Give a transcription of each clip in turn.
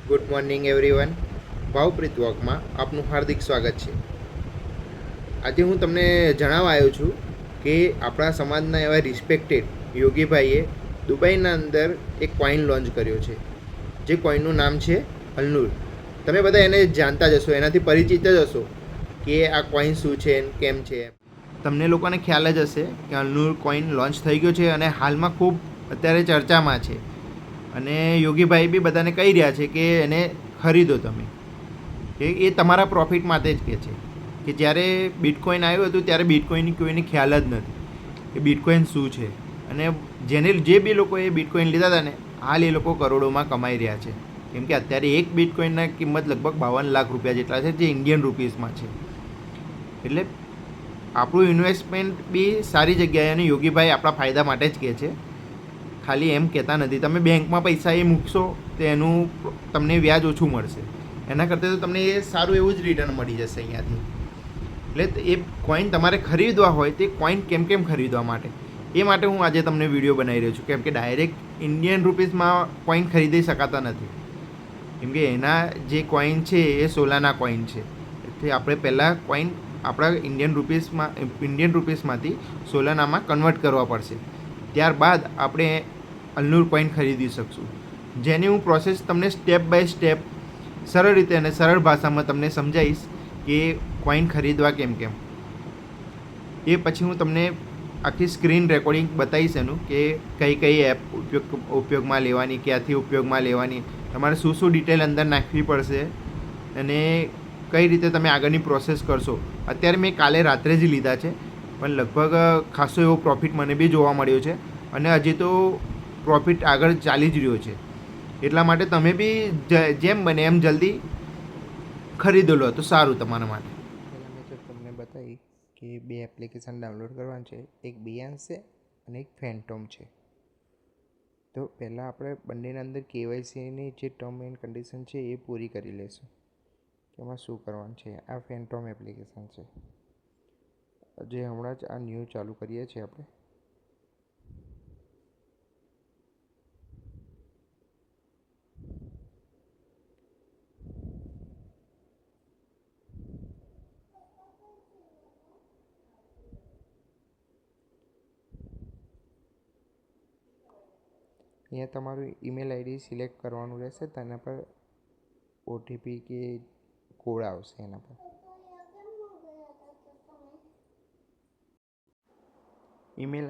Good morning everyone. Bhavpreet વોકમાં આપનું હાર્દિક સ્વાગત છે. આજે હું તમને જણાવવા આવ્યો છું કે આપણા સમાજના એવા રિસ્પેક્ટેડ યોગીભાઈએ દુબઈના અંદર એક કોઈન લોન્ચ કર્યો છે, જે કોઈનનું નામ છે અલનૂર. તમે બધા એને જાણતા જ હશો, એનાથી પરિચિત જ હશો કે આ કોઈન શું છે કેમ છે. તમને લોકોને ખ્યાલ જ હશે કે અલનૂર કોઈન લોન્ચ થઈ ગયો છે અને હાલમાં ખૂબ અત્યારે ચર્ચામાં છે. અને યોગીભાઈ બી બધાને કહી રહ્યા છે કે એને ખરીદો તમે. એ તમારા પ્રોફિટ માટે જ કહે છે કે જ્યારે બિટકોઈન આવ્યું હતું ત્યારે બિટકોઈનની કોઈને ખ્યાલ જ નથી કે બિટકોઈન શું છે. અને જે બી લોકોએ બિટકોઈન લીધા હતા ને, હાલ એ લોકો કરોડોમાં કમાઈ રહ્યા છે. કેમ કે અત્યારે એક બિટકોઈનના કિંમત લગભગ 52 લાખ રૂપિયા જેટલા છે, જે ઇન્ડિયન રૂપીસમાં છે. એટલે આપણું ઇન્વેસ્ટમેન્ટ બી સારી જગ્યાએ, અને યોગીભાઈ આપણા ફાયદા માટે જ કહે છે, ખાલી એમ કહેતા નથી. તમે બેંકમાં પૈસા એ મૂકશો તો એનું તમને વ્યાજ ઓછું મળશે, એના કરતાં તો તમને એ સારું એવું જ રિટર્ન મળી જશે અહીંયાથી. એટલે એ કોઈન તમારે ખરીદવા હોય તે કોઈન કેમ ખરીદવા માટે, એ માટે હું આજે તમને વિડીયો બનાવી રહ્યો છું. કેમ કે ડાયરેક્ટ ઇન્ડિયન રૂપીસમાં કોઈન ખરીદી શકાતા નથી. કેમ કે એના જે કોઈન છે એ સોલાના કોઈન છે. એટલે આપણે પહેલાં કોઈન આપણા ઇન્ડિયન રૂપીસમાંથી સોલાનામાં કન્વર્ટ કરવા પડશે. ત્યારબાદ આપણે અલનૂર કોઈન ખરીદી શકશું, જેની હું પ્રોસેસ તમને સ્ટેપ બાય સ્ટેપ સરળ રીતે અને સરળ ભાષામાં તમને સમજાવીશ કે કોઈન ખરીદવા કેમ. એ પછી હું તમને આખી સ્ક્રીન રેકોર્ડિંગ બતાવીશ એનું, કે કઈ એપ ઉપયોગમાં લેવાની, ક્યાંથી ઉપયોગમાં લેવાની, તમારે શું ડિટેલ અંદર નાખવી પડશે, અને કઈ રીતે તમે આગળની પ્રોસેસ કરશો. અત્યારે મેં કાલે રાત્રે જ લીધા છે, પણ લગભગ ખાસો એવો પ્રોફિટ મને બી જોવા મળ્યો છે, અને હજી તો પ્રોફિટ આગળ ચાલી જ રહ્યો છે. એટલા માટે તમે બી જેમ બને એમ જલ્દી ખરીદો લો તો સારું તમારા માટે. પહેલાં મેં તો તમને બતાવી કે બે એપ્લિકેશન ડાઉનલોડ કરવાની છે, એક બિયાન્સ છે અને એક ફેન્ટોમ છે. તો પહેલાં આપણે બંનેના અંદર કેવાયસીની જે ટર્મ એન્ડ કન્ડિશન છે એ પૂરી કરી લઈશું કે એમાં શું કરવાનું છે. આ ફેન્ટોમ એપ્લિકેશન છે, જે હમણાં જ આ ન્યૂ ચાલુ કરીએ છીએ આપણે. અહીંયા તમારું ઈમેલ આઈડી સિલેક્ટ કરવાનું રહેશે, તેના પર ઓટીપી કે કોડ આવશે. એના પર ઈમેલ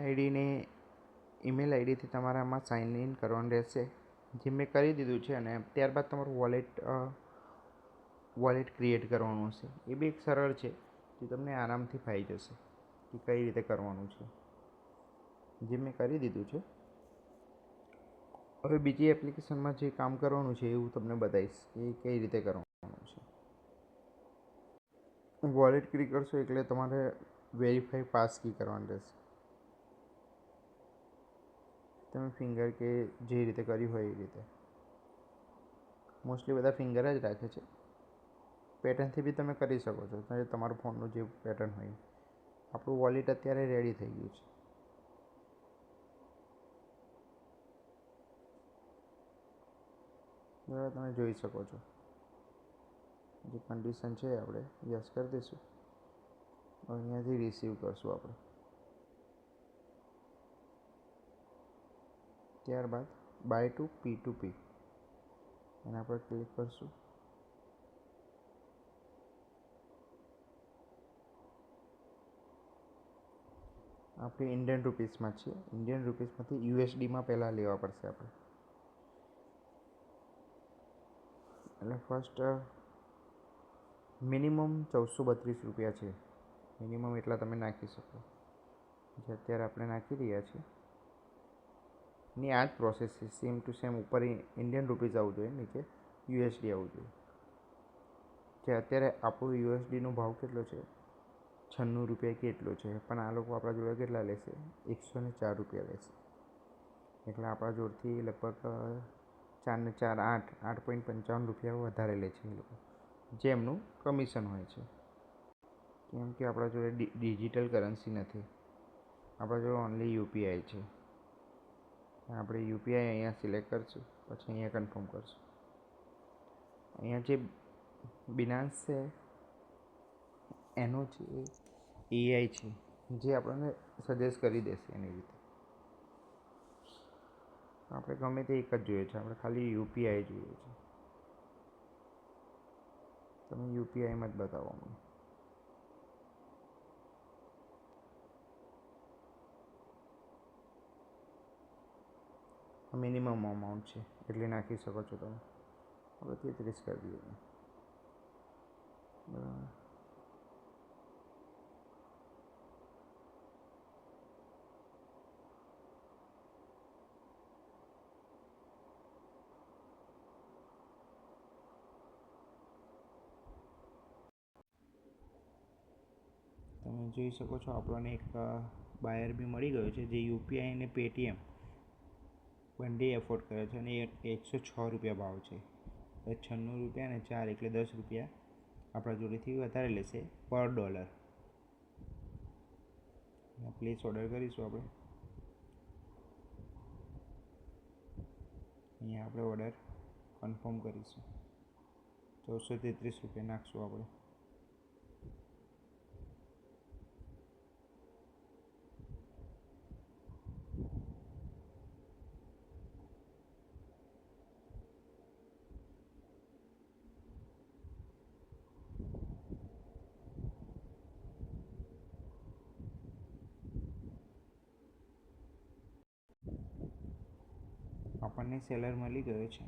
આઈડીથી તમારે આમાં સાઇન ઇન કરવાનું રહેશે, જે મેં કરી દીધું છે. અને ત્યારબાદ તમારું વોલેટ ક્રિએટ કરવાનું હશે. એ બી એક સરળ છે, જે તમને આરામથી ફાઈ જશે કે કઈ રીતે કરવાનું છે, જે મેં કરી દીધું છે. હવે બીજી એપ્લિકેશનમાં જે કામ કરવાનું છે એવું તમને બતાવીશ કે કઈ રીતે કરવાનું છે. વોલેટ ક્લિક કરશો એટલે તમારે વેરીફાઈ પાસ કી કરવાની રહેશે. તમે ફિંગર કે જે રીતે કર્યું હોય એ રીતે, મોસ્ટલી બધા ફિંગર જ રાખે છે. પેટર્નથી બી તમે કરી શકો છો, તમારો ફોનનું જે પેટર્ન હોય. આપણું વોલેટ અત્યારે રેડી થઈ ગયું છે. બરાબર, તમે જોઈ શકો છો જે કન્ડિશન છે. આપણે યસ કરી દઈશું. અહીંયાથી રિસીવ કરશું આપણે. ત્યારબાદ બાય ટુ P2P એના પર ક્લિક કરશું. આપણે ઇન્ડિયન રૂપીસમાં છીએ, ઇન્ડિયન રૂપીસમાંથી યુએસડીમાં પહેલાં લેવા પડશે આપણે. એટલે ફર્સ્ટ મિનિમમ 1432 રૂપિયા છે. મિનિમમ એટલા તમે નાખી શકો, જે અત્યારે આપણે નાખી રહ્યા છીએ. ની આ જ પ્રોસેસ છે, સેમ ટુ સેમ. ઉપર ઇન્ડિયન રૂપીઝ આવવું જોઈએ, નીચે યુએસડી આવવું જોઈએ. જે અત્યારે આપણું યુએસડીનો ભાવ કેટલો છે? 96 રૂપિયા કે એટલો છે. પણ આ લોકો આપણા જોડે કેટલા લેશે? 104 રૂપિયા લેશે. એટલે આપણા જોડથી લગભગ 4 ને 4 8.55 રૂપિયા વધારે લે છે એ લોકો, જે એમનું કમિશન હોય છે. કેમ કે આપણા જોડે ડિજિટલ કરન્સી નથી, આપણા જોડે ઓનલી યુપીઆઈ છે. આપણે યુપીઆઈ અહીંયા સિલેક્ટ કરીશું, પછી અહીંયા કન્ફર્મ કરશું. અહીંયા જે બિનાન્સ છે એનો જે એઆઈ છે જે આપણને સજેસ્ટ કરી દેશે એની રીતે. આપણે ગમે તે એક જ જોઈએ છે, આપણે ખાલી યુપીઆઈ જોઈએ છે. તમે યુપીઆઈમાં જ બતાવો મને. મિનિમમ અમાઉન્ટ છે એટલે નાખી શકો છો તમે. આપણે 33 કરી દઈએ. બરાબર. તમે જોઈ શકો છો આપણને એક બાયર બી મળી ગયો છે જે યુપીઆઈ અને પેટીએમ બંને એફોર્ડ કરે છે અને 106 રૂપિયા ભાવ છે. 96 રૂપિયા અને 4 એટલે 10 રૂપિયા આપણા જોડેથી વધારે લેશે પર ડોલર. પ્લેસ ઓર્ડર કરીશું આપણે. અહીંયા આપણે ઓર્ડર કન્ફર્મ કરીશું. 433 રૂપિયા નાખશું આપણે. આપણને સેલર મળી ગયો છે.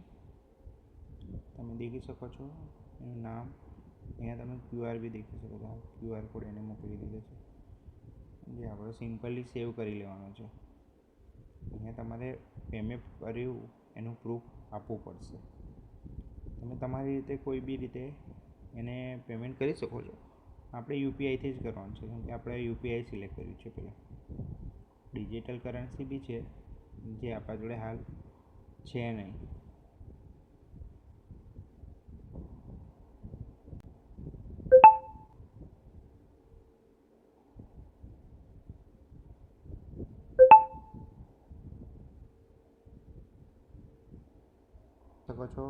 તમે દેખી શકો છો એનું નામ. અહીંયા તમે ક્યુઆર બી દેખી શકો છો. ક્યુઆર કોડ એને મોકલી દીધો છે જે આપણે સિમ્પલી સેવ કરી લેવાનો છે. અહીંયા તમારે પેમેન્ટ કર્યું એનું પ્રૂફ આપવું પડશે. તમે તમારી રીતે કોઈ બી રીતે એને પેમેન્ટ કરી શકો છો. આપણે યુપીઆઈથી જ કરવાનું છે કેમ કે આપણે યુપીઆઈ સિલેક્ટ કર્યું છે પહેલાં. ડિજિટલ કરન્સી બી છે જે આપણા જોડે હાલ છે નહીં. શકો છો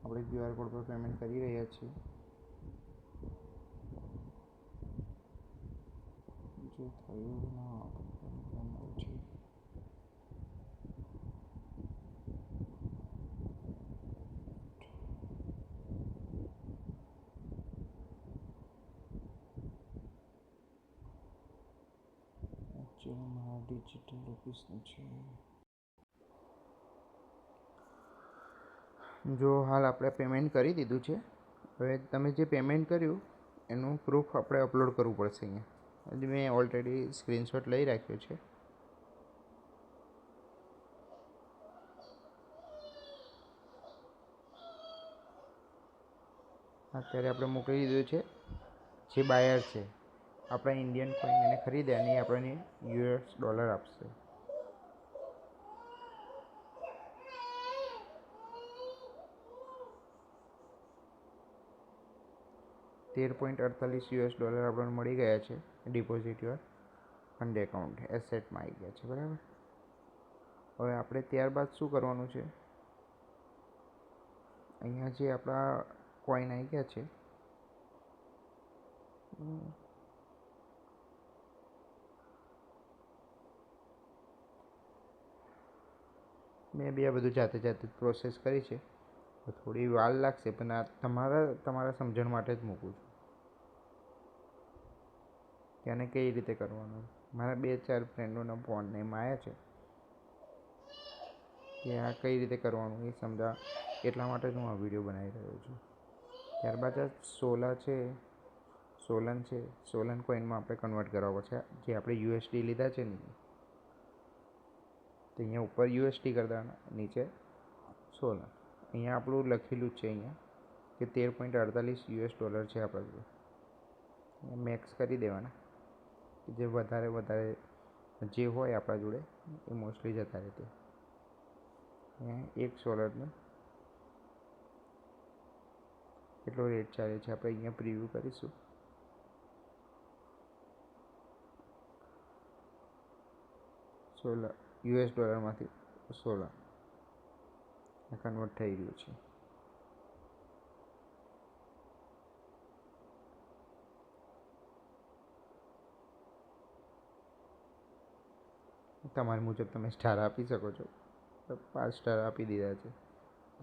આપણે ક્યુઆર કોડ પર પેમેન્ટ કરી રહ્યા છીએ. જે થયું ના છે. એકચ્યુઅલીમાં ડિજિટલ રૂપીસનું છે. જો હાલ આપણે પેમેન્ટ કરી દીધું છે. હવે તમે જે પેમેન્ટ કર્યું એનું પ્રૂફ આપણે અપલોડ કરવું પડશે. અહીંયા મેં ઓલરેડી સ્ક્રીનશોટ લઈ રાખ્યો છે. અત્યારે આપણે મોકલી દીધું છે. જે બાયર છે આપણા ઇન્ડિયન કોઈન એને ખરીદે અને આપણને $US આપશે. $13.48 આપણને મળી ગયા છે. ડિપોઝિટ યોર ફંડ એકાઉન્ટ એસેટમાં આવી ગયા છે. બરાબર. હવે આપણે ત્યારબાદ શું કરવાનું છે? અહીંયા જે આપણા કોઈન આવી ગયા છે મેં બી આ બધું જાતે પ્રોસેસ કરી છે. થોડી વાર લાગશે પણ આ તમારા સમજણ માટે જ મૂકું છું કે આને કઈ રીતે કરવાનું. મારા 2-4 ફ્રેન્ડોના ફોન એમાં આવ્યા છે કે આ કઈ રીતે કરવાનું એ સમજા એટલા માટે જ હું આ વિડીયો બનાવી રહ્યો છું. ત્યારબાદ આ સોલન કોઈનમાં આપણે કન્વર્ટ કરવા પડશે. જે આપણે યુએસડી લીધા છે ને તો અહીંયા ઉપર યુએસડી કરતા નીચે સોલન. અહીંયા આપણું લખેલું છે અહીંયા કે $13.48 છે આપણા જોડે. મેક્સ કરી દેવાના કે જે વધારે જે હોય આપણા જોડે એ મોસ્ટલી જતા રહે. એક સોલરનો કેટલો રેટ ચાલે છે આપણે અહીંયા પ્રિવ્યૂ કરીશું. $16 માંથી 16 કન્વર્ટ થઈ રહ્યું છે. તમારી મુજબ તમે સ્ટાર આપી શકો છો. તો 5 સ્ટાર આપી દીધા છે.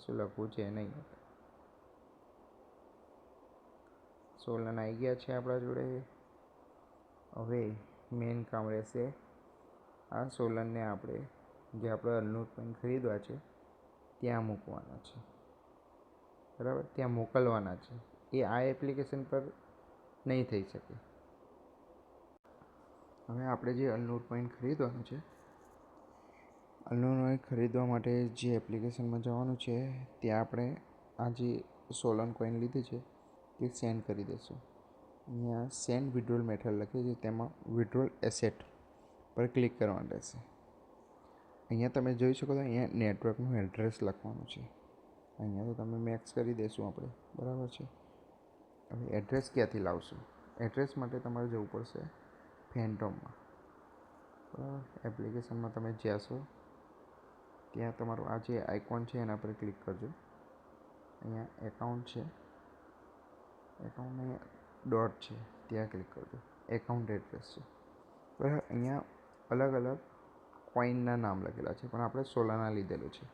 શું લખવું છે નહીં. સોલન આવી ગયા છે આપણા જોડે. હવે મેઇન કામ રહેશે આ સોલનને આપણે જે આપણે અલ્નુર કોઈન ખરીદવા છે ત્યાં મૂકવાના છે. બરાબર, ત્યાં મોકલવાના છે. એ આ એપ્લિકેશન પર નહીં થઈ શકે. હવે આપણે જે અલ્નુર કોઈન ખરીદવાનું છે, અલ્નુર કોઈન ખરીદવા માટે જે એપ્લિકેશનમાં જવાનું છે ત્યાં આપણે આ જે સોલન કોઈન લીધી છે તે સેન્ડ કરી દઈશું. અહીંયા સેન્ડ વિડ્રોલ મેથડ લખે છે, તેમાં વિડ્રોલ એસેટ પર ક્લિક કરવાનું રહેશે. અહીંયા તમે જોઈ શકો છો, અહીંયા નેટવર્કનું એડ્રેસ લખવાનું છે. અહીંયા તો તમે મેક્સ કરી દઈશું આપણે. બરાબર છે. હવે એડ્રેસ ક્યાંથી લાવશું? એડ્રેસ માટે તમારે જવું પડશે ફેન્ટોમમાં. બરાબર, એપ્લિકેશનમાં તમે જશો ત્યાં તમારું આ જે આઇકોન છે એના પર ક્લિક કરજો. અહીંયા એકાઉન્ટ છે, એકાઉન્ટને ડોટ છે ત્યાં ક્લિક કરજો. એકાઉન્ટ એડ્રેસ છે. બરાબર, અહીંયા અલગ અલગ કોઈનના નામ લખેલા છે, પણ આપણે સોલાના લીધેલું છે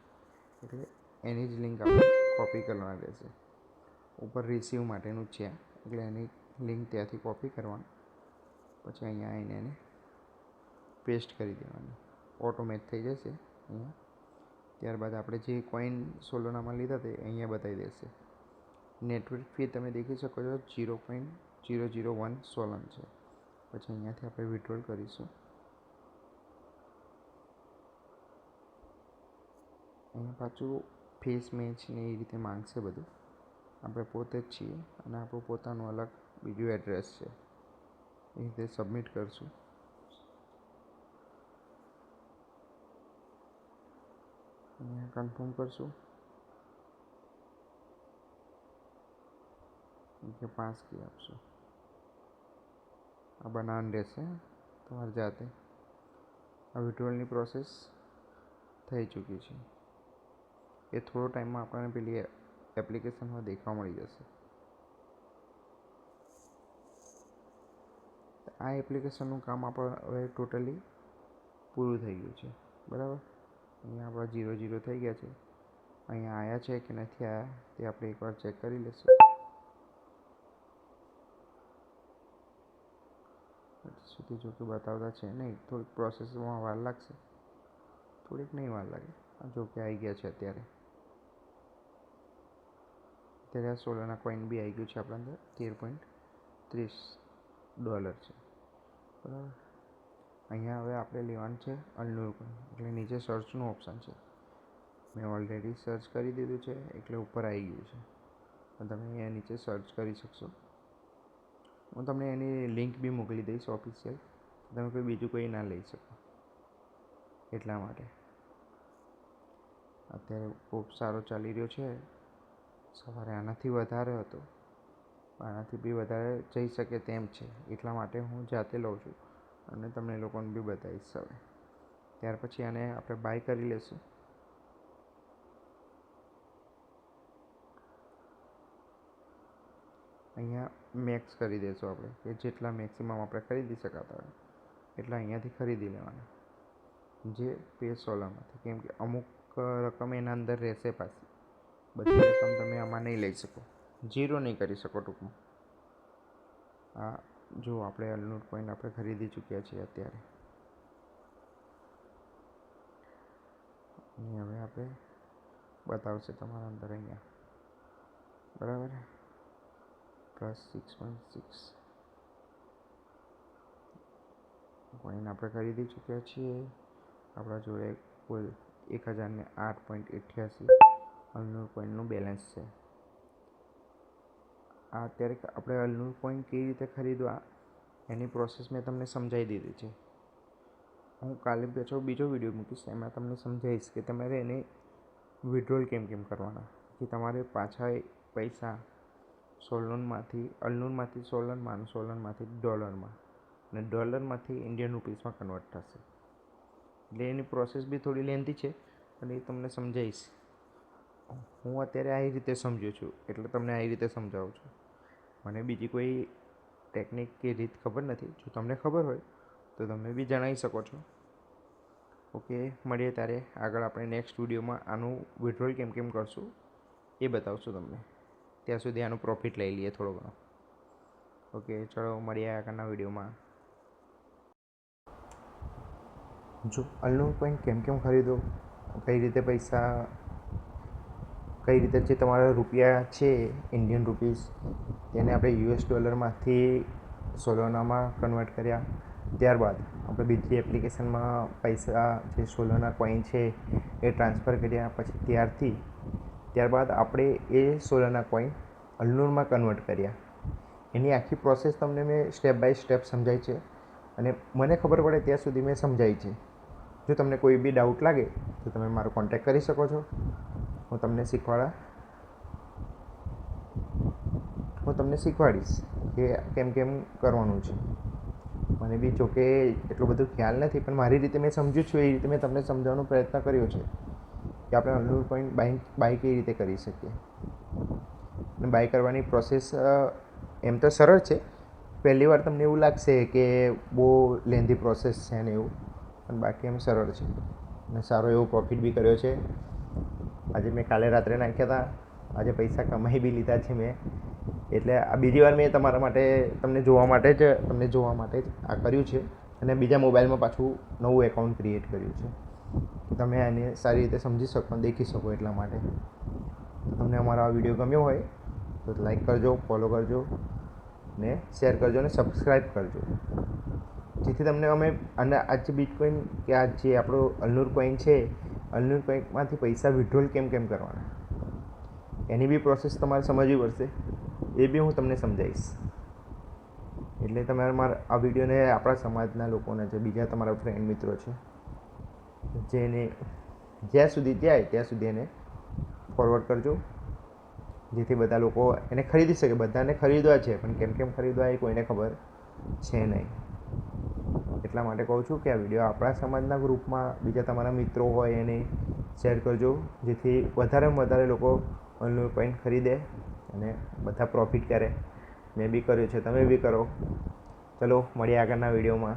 એટલે એની જ લિંક આપણે કોપી કરવાની રહેશે. ઉપર રિસીવ માટેનું છે એટલે એની લિંક ત્યાંથી કોપી કરવાની, પછી અહીંયા આવીને એને પેસ્ટ કરી દેવાની. ઓટોમેટ થઈ જશે અહીંયા. ત્યારબાદ આપણે જે કોઈન સોલોનામાં લીધા તે અહીંયા બતાવી દેશે. નેટવર્ક ફી તમે દેખી શકો છો 0.001 સોલન છે. પછી અહીંયાથી આપણે વિડ્રોલ કરીશું. અહીંયા પાછું ફેસ મેચ ને એ રીતે માંગશે બધું. આપણે પોતે જ છીએ અને આપણું પોતાનું અલગ બીજું એડ્રેસ છે. એ રીતે સબમિટ કરશું. અહીંયા કન્ફર્મ કરશું કે 5 કી આપશું. આ બનાવવાનું રહેશે તમારે જાતે. આ વિડ્રોલની પ્રોસેસ થઈ ચૂકી છે. એ થોડો ટાઈમમાં આપણને પેલી એપ્લિકેશનમાં દેખવા મળી જશે. આ એપ્લિકેશનનું કામ આપણે હવે ટોટલી પૂરું થઈ ગયું છે. બરાબર, અહીંયા આપણા 0 થઈ ગયા છે. અહીંયા આવ્યા છે કે નથી આવ્યા તે આપણે એકવાર ચેક કરી લઈશું. હજી સુધી જો કે બતાવતા છે નહીં, થોડીક પ્રોસેસમાં વાર લાગશે. થોડીક નહીં વાર લાગે. જો કે આવી ગયા છે અત્યારે આ સોલાના કોઈન બી આવી ગયું છે આપણા અંદર. $13.30 છે. બરાબર, અહીંયા હવે આપણે લેવાનું છે અલ્નુર કોઈન. એટલે નીચે સર્ચનું ઓપ્શન છે. મેં ઓલરેડી સર્ચ કરી દીધું છે એટલે ઉપર આવી ગયું છે. તમે અહીંયા નીચે સર્ચ કરી શકશો. હું તમને એની લિંક બી મોકલી દઈશ ઓફિશિયલ. તમે કોઈ બીજું કોઈ ના લઈ શકો એટલા માટે. અત્યારે ખૂબ સારો ચાલી રહ્યો છે. સવારે આનાથી વધારે હતો, આનાથી બી વધારે જઈ શકે તેમ છે. એટલા માટે હું જાતે લઉં છું અને તમને લોકોને બી બતાવીશ હવે. ત્યાર પછી આને આપણે બાય કરી લઈશું. અહીંયા મેક્સ કરી દઈશું આપણે કે જેટલા મેક્સિમમ આપણે ખરીદી શકાતા હોય એટલા અહીંયાથી ખરીદી લેવાના જે પે સોલરમાંથી. કેમ કે અમુક રકમ એના અંદર રહેશે પાછી. બધી રકમ તમે આમાં નહીં લઈ શકો, ઝીરો નહીં કરી શકો ટૂંકમાં. આ જો આપણે અલ્નુર કોઈન આપણે ખરીદી ચૂક્યા છીએ અત્યારે. અને હવે આપણે બતાવશે તમારા અંદર અહીંયા. બરાબર, +6.6 કોઈન આપણે ખરીદી ચૂક્યા છીએ. આપણા જોડે કુલ 1008.88 અલ્નુર કોઈનનું બેલેન્સ છે. આ અત્યારે આપણે અલ્નુર કોઈન કેવી રીતે ખરીદવા એની પ્રોસેસ મેં તમને સમજાવી દીધી છે. હું કાલે પાછો બીજો વિડીયો મૂકીશ, એમાં તમને સમજાવીશ કે તમારે એને વિડ્રોલ કેમ કરવાના, કે તમારે પાછા પૈસા અલ્નુરમાંથી સોલનમાં અને સોલનમાંથી ડોલરમાં અને ડોલરમાંથી ઇન્ડિયન રૂપીસમાં કન્વર્ટ થશે. એટલે એની પ્રોસેસ બી થોડી લેન્થી છે અને એ તમને સમજાવીશ. હું અત્યારે આવી રીતે સમજું છું એટલે તમને આવી રીતે સમજાવું છું. મને બીજી કોઈ ટેકનિક કે રીત ખબર નથી. જો તમને ખબર હોય તો તમે બી જણાવી શકો છો. ઓકે, મળીએ ત્યારે આગળ આપણે નેક્સ્ટ વિડીયોમાં આનું વિડ્રોલ કેમ કરશું એ બતાવશું તમને. ત્યાં સુધી આનું પ્રોફિટ લઈ લઈએ થોડો ઘણો. ઓકે, ચલો મળીએ આગળના વિડીયોમાં. જો અલ્નૂર કોઈન કેમ ખરીદો, કઈ રીતે જે તમારા રૂપિયા છે ઇન્ડિયન રૂપીસ તેને આપણે યુએસ ડોલરમાંથી સોલોનામાં કન્વર્ટ કર્યા. ત્યારબાદ આપણે બીજી એપ્લિકેશનમાં પૈસા જે સોલોના કોઈન છે એ ટ્રાન્સફર કર્યા. પછી ત્યારબાદ આપણે એ સોલોના કોઈન અલ્નૂરમાં કન્વર્ટ કર્યા. એની આખી પ્રોસેસ તમને મેં સ્ટેપ બાય સ્ટેપ સમજાવી છે અને મને ખબર પડે ત્યાં સુધી મેં સમજાવી છે. જો તમને કોઈ બી ડાઉટ લાગે તો તમે મારો કોન્ટેક્ટ કરી શકો છો. હું તમને શીખવાડીશ કે કેમ કરવાનું છે. મને બી જોકે એટલું બધું ખ્યાલ નથી, પણ મારી રીતે મેં સમજ્યું છું એ રીતે મેં તમને સમજાવવાનો પ્રયત્ન કર્યો છે કે આપણે અલ્નૂર કોઈન બાય કઈ રીતે કરી શકીએ. અને બાય કરવાની પ્રોસેસ એમ તો સરળ છે. પહેલી વાર તમને એવું લાગશે કે બહુ લેન્ધી પ્રોસેસ છે ને એવું, પણ બાકી એમ સરળ છે અને સારો એવો પ્રોફિટ બી કર્યો છે. આજે મેં કાલે રાત્રે નાખ્યા હતા, આજે પૈસા કમાઈ બી લીધા છે મેં. એટલે આ બીજી વાર મેં તમારા માટે તમને જોવા માટે જ આ કર્યું છે અને બીજા મોબાઈલમાં પાછું નવું એકાઉન્ટ ક્રિએટ કર્યું છે કે તમે આને સારી રીતે સમજી શકો, દેખી શકો. એટલા માટે તમને અમારો આ વિડીયો ગમ્યો હોય તો લાઈક કરજો, ફોલો કરજો ને શેર કરજો અને સબસ્ક્રાઈબ કરજો, જેથી તમને અમે અને આ જે બિટકોઈન કે આ જે આપણો અલ્નૂર કોઈન છે, અલ્નૂર કોઈનમાંથી પૈસા વિડ્રોલ કેમ કરવાના એની બી પ્રોસેસ તમારે સમજવી પડશે. એ બી હું તમને સમજાવીશ. એટલે તમે આ વિડીયોને આપણા સમાજના લોકોને, જે બીજા તમારા ફ્રેન્ડ મિત્રો છે, જેને જ્યાં સુધી જાય ત્યાં સુધી એને ફોરવર્ડ કરજો, જેથી બધા લોકો એને ખરીદી શકે. બધાને ખરીદવા છે, પણ કેમ ખરીદવા એ કોઈને ખબર છે નહીં. એટલા માટે કહું છું કે આ વિડીયો આપણા સમાજના ગ્રુપમાં બીજા તમારા મિત્રો હોય એને શેર કરજો, જેથી વધારેમાં વધારે લોકો અલ્નૂર કોઈન ખરીદે અને બધા પ્રોફિટ કરે. મેં બી કર્યું છે, તમે બી કરો. ચલો મળીએ આગળના વિડીયોમાં.